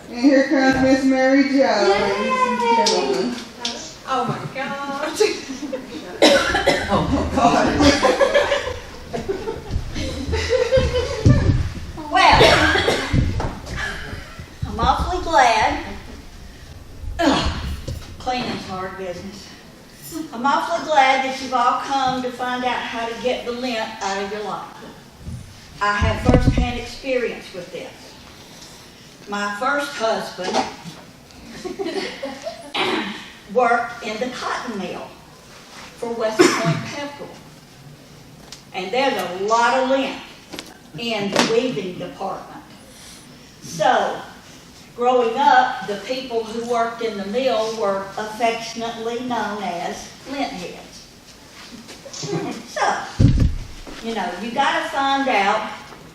And here comes Miss Mary Jo, ladies and gentlemen. Oh my God. Oh God. Well, I'm awfully glad. Cleaning's hard business. I'm awfully glad that you've all come to find out how to get the lint out of your life. I have first-hand experience with this. My first husband worked in the cotton mill for West Point Pepperell. And there's a lot of lint in the weaving department. So, growing up, the people who worked in the mill were affectionately known as lint heads. So, you know, you got to find out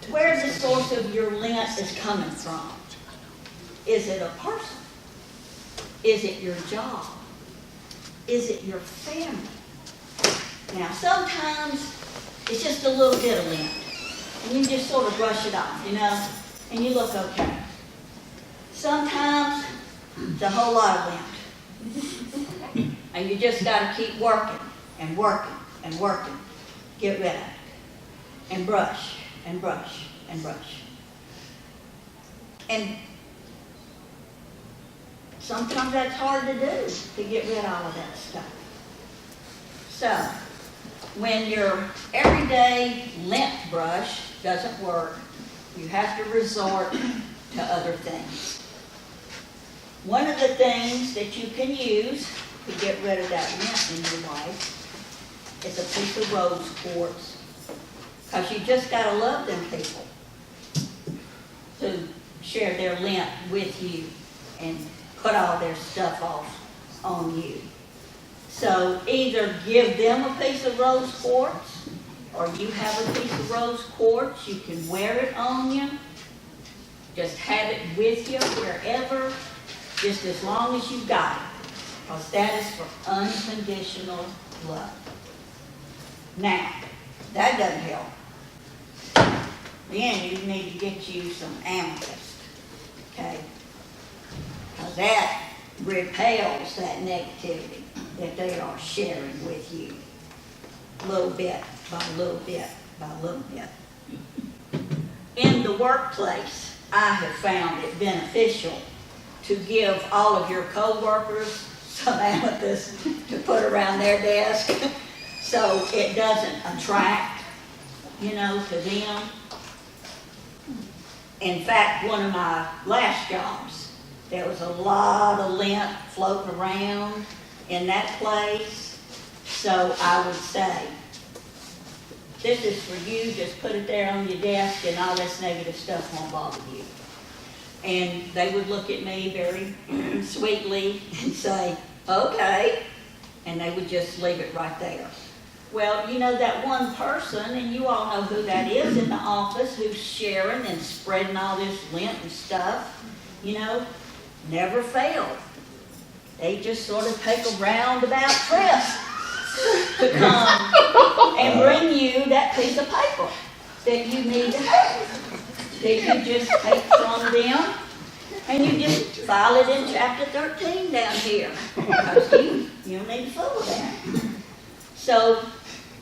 where the source of your lint is coming from. Is it a person? Is it your job? Is it your family? Now, sometimes it's just a little bit of lint, and you just sort of brush it off, you know, and you look okay. Sometimes it's a whole lot of lint, and you just got to keep working and working and working. Get rid of it, and brush and brush and brush. And sometimes that's hard to do, to get rid of all of that stuff. So, when your everyday lint brush doesn't work, you have to resort to other things. One of the things that you can use to get rid of that lint in your life is a piece of rose quartz. Because you just got to love them people who share their lint with you and put all their stuff off on you. So either give them a piece of rose quartz, or you have a piece of rose quartz, you can wear it on you. Just have it with you wherever, just as long as you got it. Because that is for unconditional love. Now, that doesn't help. Then you need to get you some amethyst, okay? Because that repels that negativity that they are sharing with you, little bit by little bit by little bit. In the workplace, I have found it beneficial to give all of your co-workers some amethyst to put around their desk so it doesn't attract, you know, to them. In fact, one of my last jobs, there was a lot of lint floating around in that place. So I would say, this is for you, just put it there on your desk and all this negative stuff won't bother you. And they would look at me very sweetly and say, okay, and they would just leave it right there. Well, you know that one person, and you all know who that is in the office, who's sharing and spreading all this lint and stuff, you know, never failed. They just sort of take a roundabout trip to come and bring you that piece of paper that you need to have. That you just take from them, and you just file it in chapter 13 down here. Because you don't need to fool with that. So,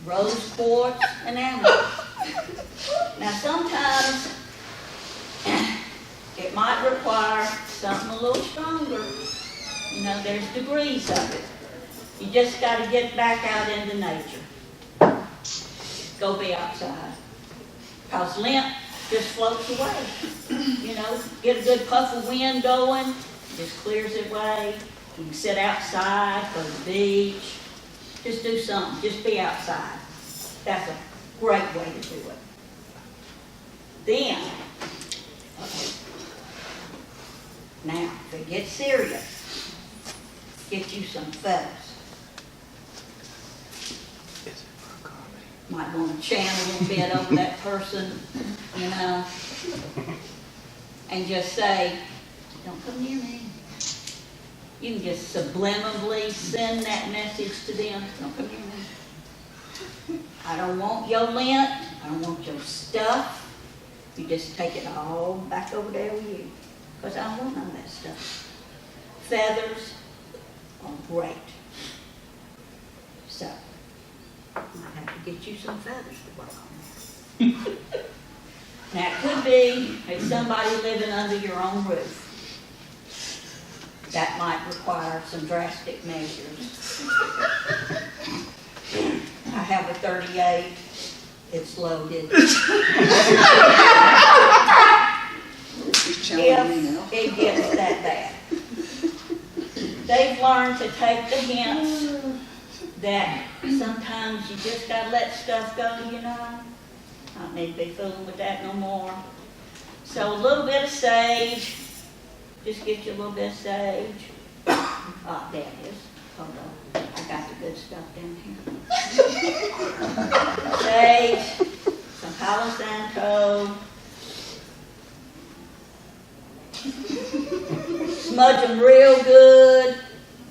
rose quartz and amethyst. Now sometimes it might require something a little stronger. You know, there's degrees of it. You just got to get back out into nature. Go be outside. Because lint just floats away. You know, get a good puff of wind going, just clears it away. You can sit outside, go to the beach. Just do something. Just be outside. That's a great way to do it. Then, now, if it gets serious, get you some feathers. Might want to chant a little bit over that person, you know, and just say, don't come near me. You can just subliminally send that message to them. Don't come near me. I don't want your lint. I don't want your stuff. You just take it all back over there with you. because I don't want none of that stuff. Feathers are great. So, I might have to get you some feathers to work on there. Now, it could be if somebody living under your own roof. That might require some drastic measures. I have a 38. It's loaded. If it gets that bad. They've learned to take the hints that sometimes you just gotta let stuff go, you know. I don't need to be fooling with that no more. So a little bit of sage. Just get you a little bit of sage. Oh, there it is. Hold on. I got the good stuff down here. Sage, some Palo Santo. Smudge them real good.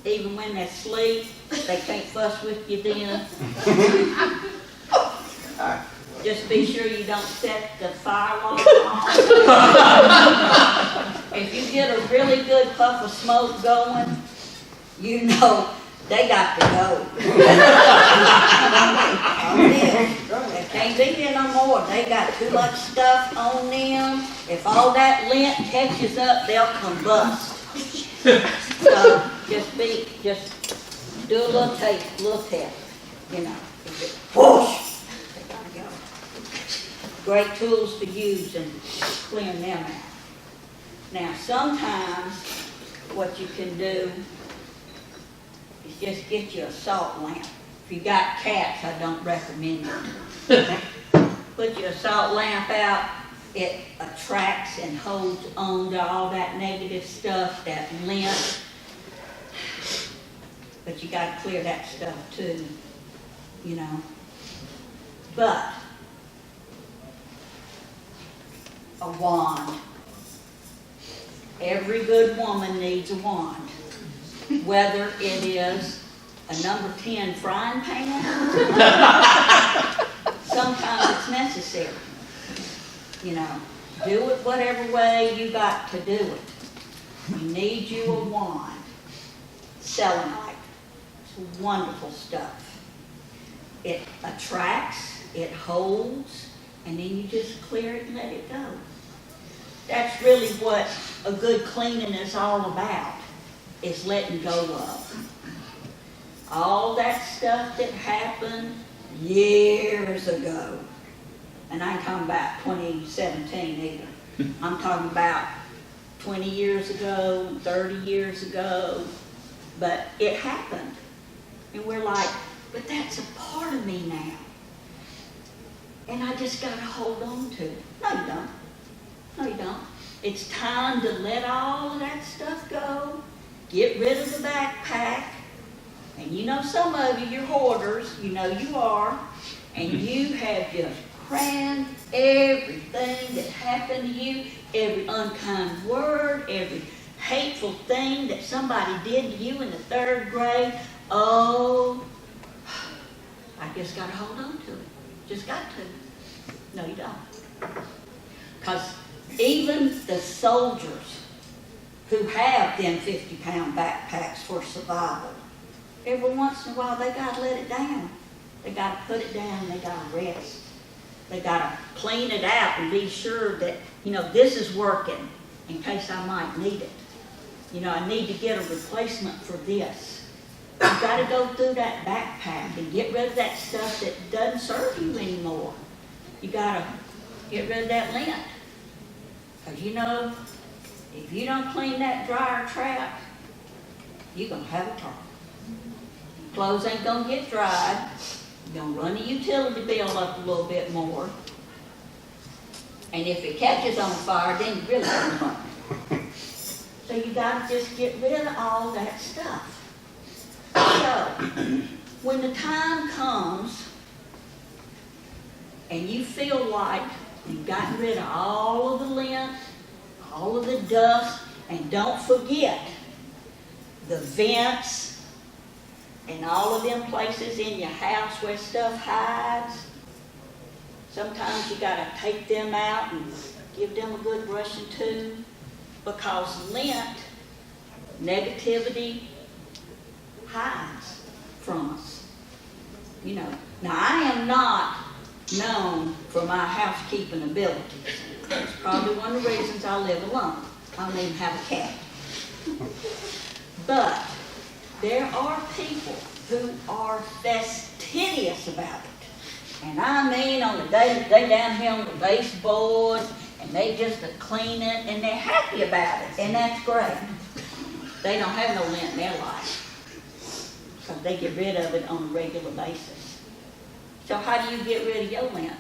Even when they're asleep, they can't fuss with you then. Just be sure you don't set the fire alarm on. If you get a really good puff of smoke going, you know they got to go. They can't be there no more. They got too much stuff on them. If all that lint catches up, they'll combust. So just do a little taste, a little test, you know. Whoosh! They gotta go. Great tools to use in clearing them out. Now, sometimes what you can do is just get you a salt lamp. If you got cats, I don't recommend it. Put you a salt lamp out. It attracts and holds on to all that negative stuff, that lint. But you got to clear that stuff too, you know. But a wand. Every good woman needs a wand. Whether it is a number 10 frying pan, sometimes it's necessary. You know, do it whatever way you got to do it. You need you a wand. Selenite. It's wonderful stuff. It attracts, it holds, and then you just clear it and let it go. That's really what a good cleaning is all about, is letting go of. All that stuff that happened years ago. And I ain't talking about 2017 either. I'm talking about 20 years ago, 30 years ago. But it happened. And we're like, but that's a part of me now. And I just got to hold on to it. No, you don't. No, you don't. It's time to let all of that stuff go. Get rid of the backpack. And you know some of you, you're hoarders. You know you are. And you have just crammed everything that happened to you, every unkind word, every hateful thing that somebody did to you in the 3rd grade. Oh, I just got to hold on to it. Just got to. No, you don't. Because even the soldiers who have them 50-pound backpacks for survival, every once in a while they got to let it down. They got to put it down and they got to rest. They got to clean it out and be sure that, you know, this is working in case I might need it. You know, I need to get a replacement for this. You've got to go through that backpack and get rid of that stuff that doesn't serve you anymore. You got to get rid of that lint. Because, you know, if you don't clean that dryer trap, you're going to have a problem. Clothes ain't going to get dried. You're going to run the utility bill up a little bit more. And if it catches on fire, then you really don't burn. So you got to just get rid of all that stuff. So, when the time comes and you feel like you've gotten rid of all of the lint, all of the dust, and don't forget the vents, and all of them places in your house where stuff hides. Sometimes you got to take them out and give them a good brushing too. because lint, negativity hides from us. You know, now I am not known for my housekeeping abilities. That's probably one of the reasons I live alone. I don't even have a cat. But there are people who are fastidious about it. And I mean, on the day that they down here on the baseboard, and they just clean it, and they're happy about it, and that's great. They don't have no lint in their life, because they get rid of it on a regular basis. So how do you get rid of your lint?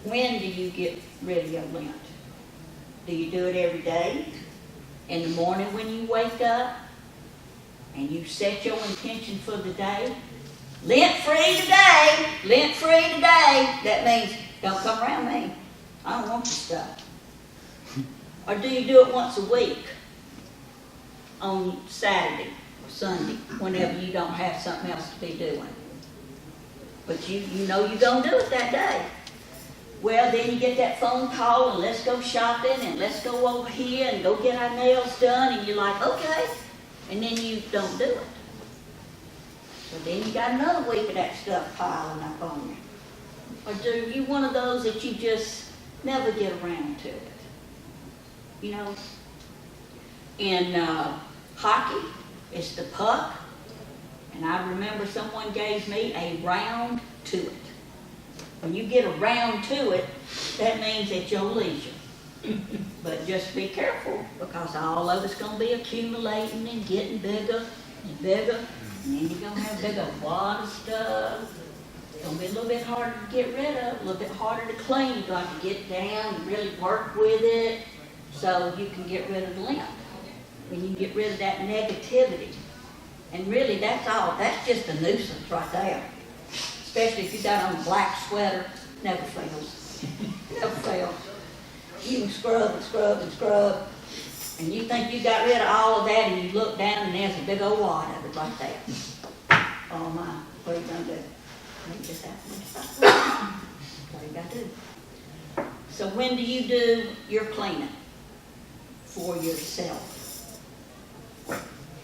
When do you get rid of your lint? Do you do it every day? In the morning when you wake up, and you set your intention for the day? Lint-free today, lint-free today. That means, don't come around me. I don't want your stuff. Or do you do it once a week? On Saturday or Sunday, whenever you don't have something else to be doing. But you know you're going to do it that day. Well, then you get that phone call, and let's go shopping, and let's go over here and go get our nails done, and you're like, okay. And then you don't do it. So then you got another week of that stuff piling up on you. Or do you one of those that you just never get around to it? You know, in hockey, it's the puck. And I remember someone gave me a round to it. When you get a round to it, that means at your leisure. But just be careful, because all of it's going to be accumulating and getting bigger and bigger. And then you're going to have a bigger wad of stuff. It's going to be a little bit harder to get rid of, a little bit harder to clean. You've got to get down and really work with it so you can get rid of the lint. When you get rid of that negativity. And really, that's all. That's just a nuisance right there. Especially if you got on a black sweater. Never fails. Never fails. You can scrub and scrub and scrub. And you think you got rid of all of that, and you look down and there's a big old wad of it right there. Oh my, what are you going to do? You just have to stop. What you got to do? So when do you do your cleaning? For yourself.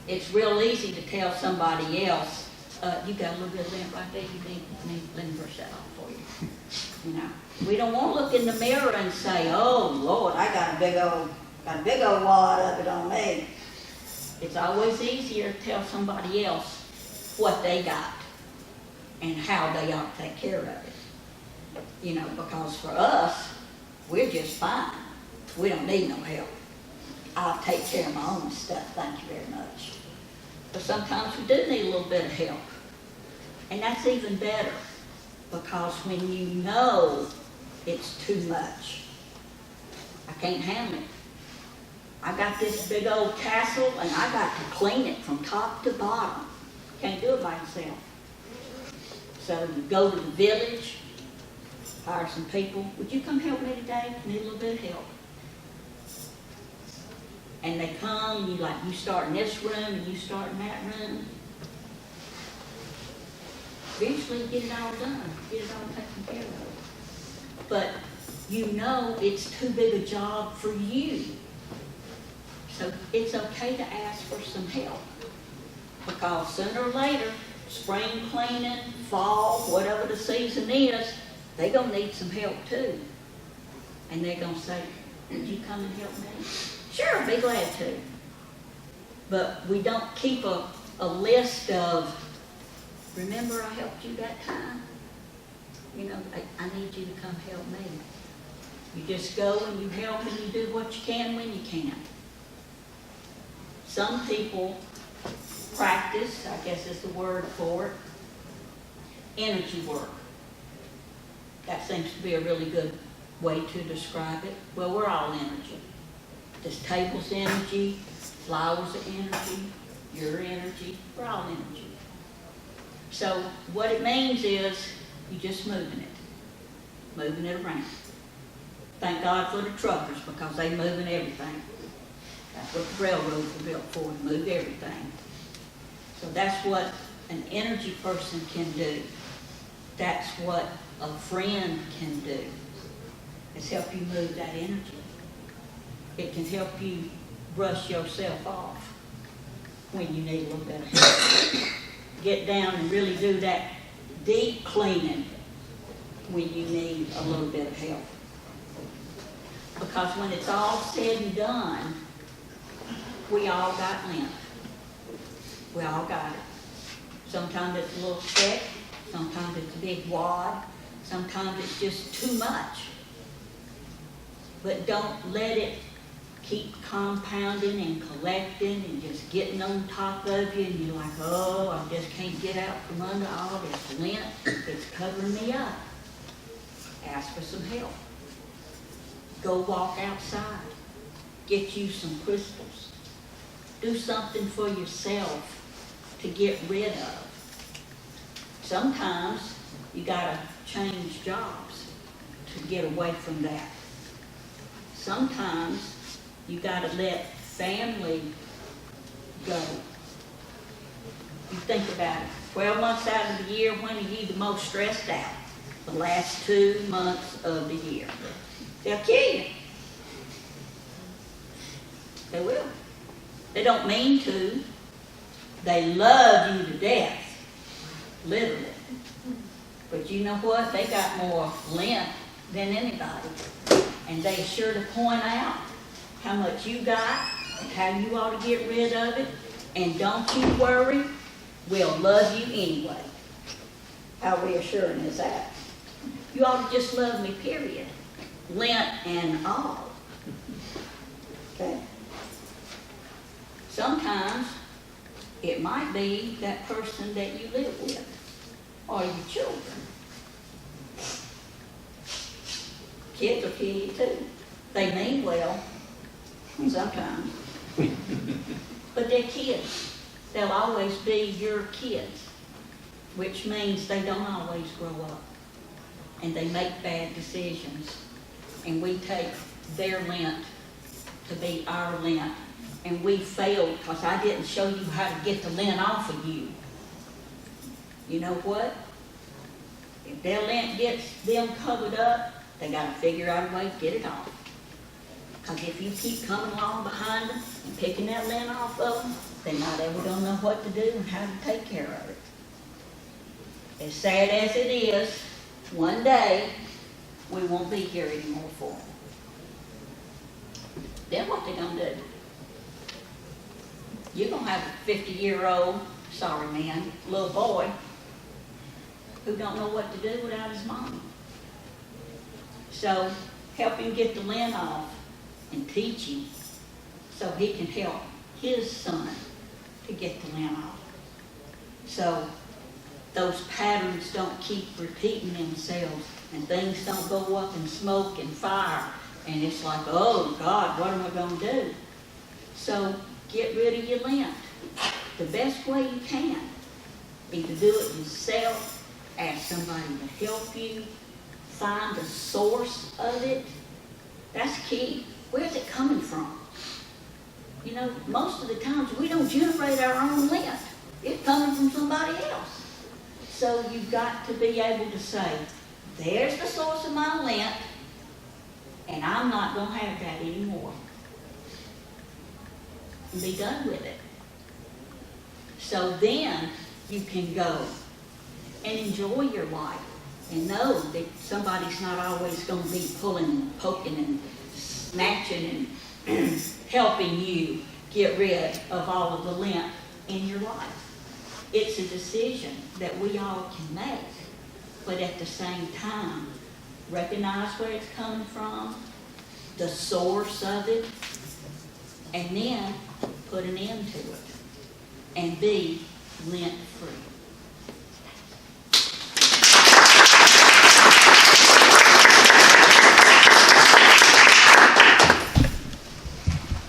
It's real easy to tell somebody else, you got a little bit of lint right there, you need let me brush that off for you. You know, we don't want to look in the mirror and say, oh Lord, I got a big old wad of it on me. It's always easier to tell somebody else what they got and how they ought to take care of it. You know, because for us, we're just fine. We don't need no help. I'll take care of my own stuff, thank you very much. But sometimes we do need a little bit of help. And that's even better, because when you know it's too much, I can't handle it. I got this big old castle, and I got to clean it from top to bottom. Can't do it by yourself. So you go to the village, hire some people. Would you come help me today? I need a little bit of help. And they come, and you start in this room, and you start in that room. Eventually you get it all done, get it all taken care of. But you know it's too big a job for you. So it's okay to ask for some help. Because sooner or later, spring cleaning, fall, whatever the season is, they're going to need some help too. And they're going to say, would you come and help me? Sure, I'd be glad to. But we don't keep a list of, remember I helped you that time? You know, I need you to come help me. You just go and you help and you do what you can when you can. Some people practice, I guess is the word for it, energy work. That seems to be a really good way to describe it. Well, we're all energy. This table's energy, flowers are energy, your energy, we're all energy. So what it means is you're just moving it around. Thank God for the truckers, because they're moving everything. That's what the railroads were built for, to move everything. So that's what an energy person can do. That's what a friend can do, is help you move that energy. It can help you brush yourself off when you need a little bit of help. Get down and really do that deep cleaning when you need a little bit of help. Because when it's all said and done, we all got lint. We all got it. Sometimes it's a little thick, sometimes it's a big wad, sometimes it's just too much. But don't let it keep compounding and collecting and just getting on top of you, and you're like, oh, I just can't get out from under all this lint. It's covering me up. Ask for some help. Go walk outside. Get you some crystals. Do something for yourself to get rid of. Sometimes you gotta change jobs to get away from that. Sometimes you gotta let family go. You think about it. 12 months out of the year, when are you the most stressed out? The last 2 months of the year. They'll kill you. They will. They don't mean to. They love you to death. Literally. But you know what? They got more lint than anybody. And they sure to point out how much you got and how you ought to get rid of it. And don't you worry, we'll love you anyway. How reassuring is that? You ought to just love me, period. Lint and all. Okay? Sometimes it might be that person that you live with or your children. Kids will kill you too. They mean well sometimes. But they're kids. They'll always be your kids, which means they don't always grow up. And they make bad decisions. And we take their lint to be our lint. And we failed because I didn't show you how to get the lint off of you. You know what? If their lint gets them covered up, they got to figure out a way to get it off. Because if you keep coming along behind them and picking that lint off of them, they're not ever going to know what to do and how to take care of it. As sad as it is, one day we won't be here anymore for them. Then what they going to do? You're going to have a 50-year-old, sorry man, little boy who don't know what to do without his mom. So help him get the lint off and teach him so he can help his son to get the lint off. So those patterns don't keep repeating themselves and things don't go up in smoke and fire and it's like, oh God, what am I going to do? So get rid of your lint the best way you can. Either do it yourself, ask somebody to help you, find the source of it. That's key. Where's it coming from? You know, most of the times we don't generate our own lint. It's coming from somebody else. So you've got to be able to say, there's the source of my lint, and I'm not going to have that anymore. And be done with it. So then you can go and enjoy your life and know that somebody's not always going to be pulling and poking and snatching and helping you get rid of all of the lint in your life. It's a decision that we all can make, but at the same time, recognize where it's coming from, the source of it, and then put an end to it and be lint-free.